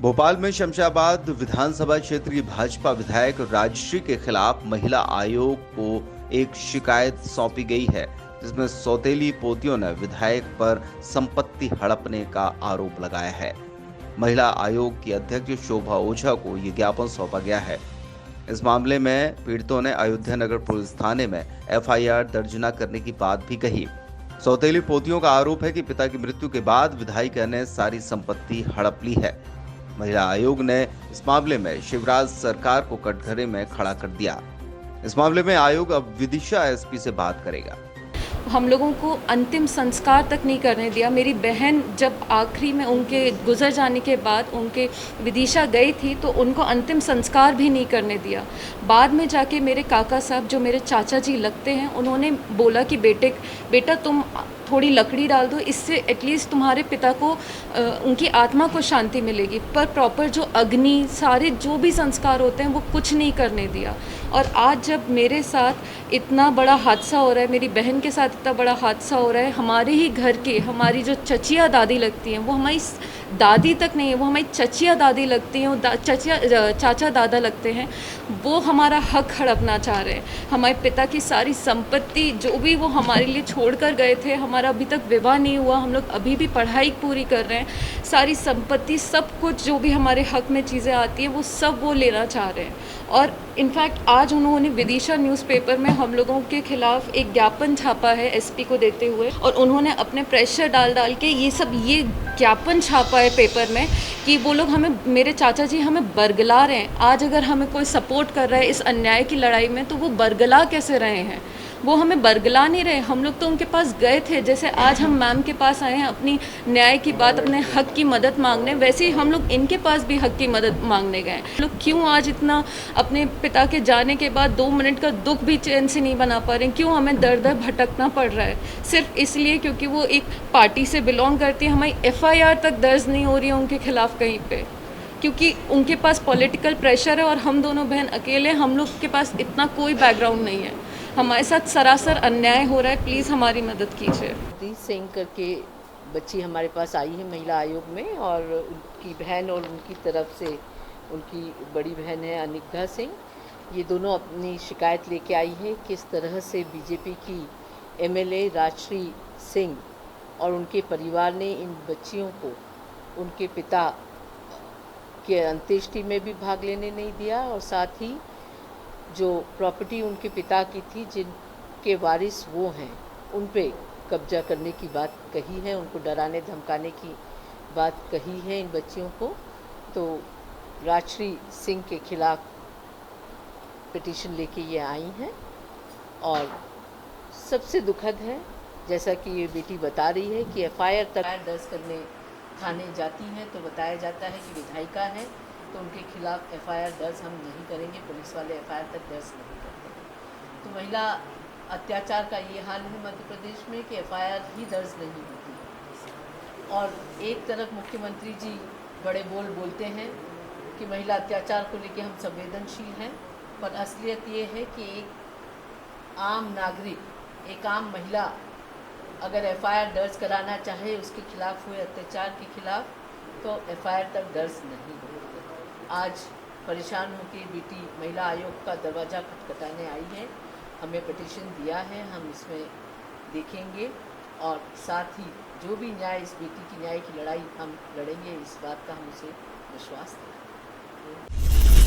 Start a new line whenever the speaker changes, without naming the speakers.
भोपाल में शमशाबाद विधानसभा क्षेत्र की भाजपा विधायक राजश्री के खिलाफ महिला आयोग को एक शिकायत सौंपी गई है, जिसमें सौतेली पोतियों ने विधायक पर संपत्ति हड़पने का आरोप लगाया है। महिला आयोग की अध्यक्ष शोभा ओझा को यह ज्ञापन सौंपा गया है। इस मामले में पीड़ितों ने अयोध्या नगर पुलिस थाने में एफआईआर दर्ज न करने की बात भी कही। सौतेली पोतियों का आरोप है कि पिता की मृत्यु के बाद विधायिका ने सारी संपत्ति हड़प ली है। महिला आयोग ने इस मामले में शिवराज सरकार को कटघरे में खड़ा कर दिया। इस मामले में आयोग अब विदिशा एसपी से बात करेगा।
हम लोगों को अंतिम संस्कार तक नहीं करने दिया। मेरी बहन जब आखिरी में उनके गुजर जाने के बाद उनके विदिशा गई थी तो उनको अंतिम संस्कार भी नहीं करने दिया। बाद में जाके मेरे काका साहब जो मेरे चाचा जी लगते हैं, उन्होंने बोला कि बेटा तुम थोड़ी लकड़ी डाल दो, इससे एटलीस्ट तुम्हारे पिता को उनकी आत्मा को शांति मिलेगी। पर प्रॉपर जो अग्नि सारे जो भी संस्कार होते हैं वो कुछ नहीं करने दिया। और आज जब मेरे साथ इतना बड़ा हादसा हो रहा है, मेरी बहन के साथ इतना बड़ा हादसा हो रहा है, हमारे ही घर के हमारी जो चचिया दादी लगती हैं, वो हमारी दादी तक नहीं है, वो हमारी चचिया दादी लगती हैं, वो चाचा दादा लगते हैं, वो हमारा हक हड़पना चाह रहे हैं। हमारे पिता की सारी संपत्ति जो भी वो हमारे लिए छोड़ कर गए थे, हमारा अभी तक विवाह नहीं हुआ, हम लोग अभी भी पढ़ाई पूरी कर रहे हैं, सारी संपत्ति सब कुछ जो भी हमारे हक में चीज़ें आती हैं वो सब वो लेना चाह रहे हैं। और इनफैक्ट आज उन्होंने विदिशा न्यूज़पेपर में हम लोगों के खिलाफ एक ज्ञापन छापा है एसपी को देते हुए, और उन्होंने अपने प्रेशर डाल के ये ज्ञापन छापा है पेपर में कि वो लोग हमें, मेरे चाचा जी हमें बरगला रहे हैं। आज अगर हमें कोई सपोर्ट कर रहा है इस अन्याय की लड़ाई में तो वो बरगला कैसे रहे हैं? वो हमें बरगला नहीं रहे। हम लोग तो उनके पास गए थे, जैसे आज हम मैम के पास आए हैं अपनी न्याय की बात, अपने हक की मदद मांगने, वैसे ही हम लोग इनके पास भी हक की मदद मांगने गए। लोग क्यों आज इतना अपने पिता के जाने के बाद 2 मिनट का दुख भी चैन से नहीं बना पा रहे हैं? क्यों हमें दर दर भटकना पड़ रहा है? सिर्फ इसलिए क्योंकि वो एक पार्टी से बिलोंग करती है। हमारी एफआईआर तक दर्ज नहीं हो रही है उनके खिलाफ कहीं पे, क्योंकि उनके पास पॉलिटिकल प्रेशर है और हम दोनों बहन अकेले, हम लोग के पास इतना कोई बैकग्राउंड नहीं है। हमारे साथ सरासर अन्याय हो रहा है, प्लीज़ हमारी मदद कीजिए।
दी सिंह करके बच्ची हमारे पास आई है महिला आयोग में, और उनकी बहन और उनकी तरफ से उनकी बड़ी बहन है अनिग्धा सिंह, ये दोनों अपनी शिकायत लेके आई है किस तरह से बीजेपी की एमएलए राजश्री सिंह और उनके परिवार ने इन बच्चियों को उनके पिता के अंत्येष्टि में भी भाग लेने नहीं दिया, और साथ ही जो प्रॉपर्टी उनके पिता की थी, जिनके वारिस वो हैं, उन पे कब्जा करने की बात कही है, उनको डराने धमकाने की बात कही है इन बच्चियों को। तो राजश्री सिंह के खिलाफ पिटीशन लेके ये आई हैं, और सबसे दुखद है, जैसा कि ये बेटी बता रही है कि एफआईआर तक दर्ज करने थाने जाती हैं तो बताया जाता है कि विधायिका है तो उनके खिलाफ एफआईआर दर्ज हम नहीं करेंगे, पुलिस वाले एफआईआर तक दर्ज नहीं करते। तो महिला अत्याचार का ये हाल है मध्य प्रदेश में कि एफआईआर ही दर्ज नहीं होती, और एक तरफ मुख्यमंत्री जी बड़े बोल बोलते हैं कि महिला अत्याचार को लेकर हम संवेदनशील हैं, पर असलियत ये है कि एक आम नागरिक, एक आम महिला अगर एफआईआर दर्ज कराना चाहे उसके खिलाफ हुए अत्याचार के खिलाफ, तो एफआईआर तक दर्ज नहीं होती। आज परेशान होकर बेटी महिला आयोग का दरवाज़ा खटखटाने आई है, हमें पिटीशन दिया है, हम इसमें देखेंगे, और साथ ही जो भी न्याय, इस बेटी की न्याय की लड़ाई हम लड़ेंगे, इस बात का हम उसे विश्वास दें।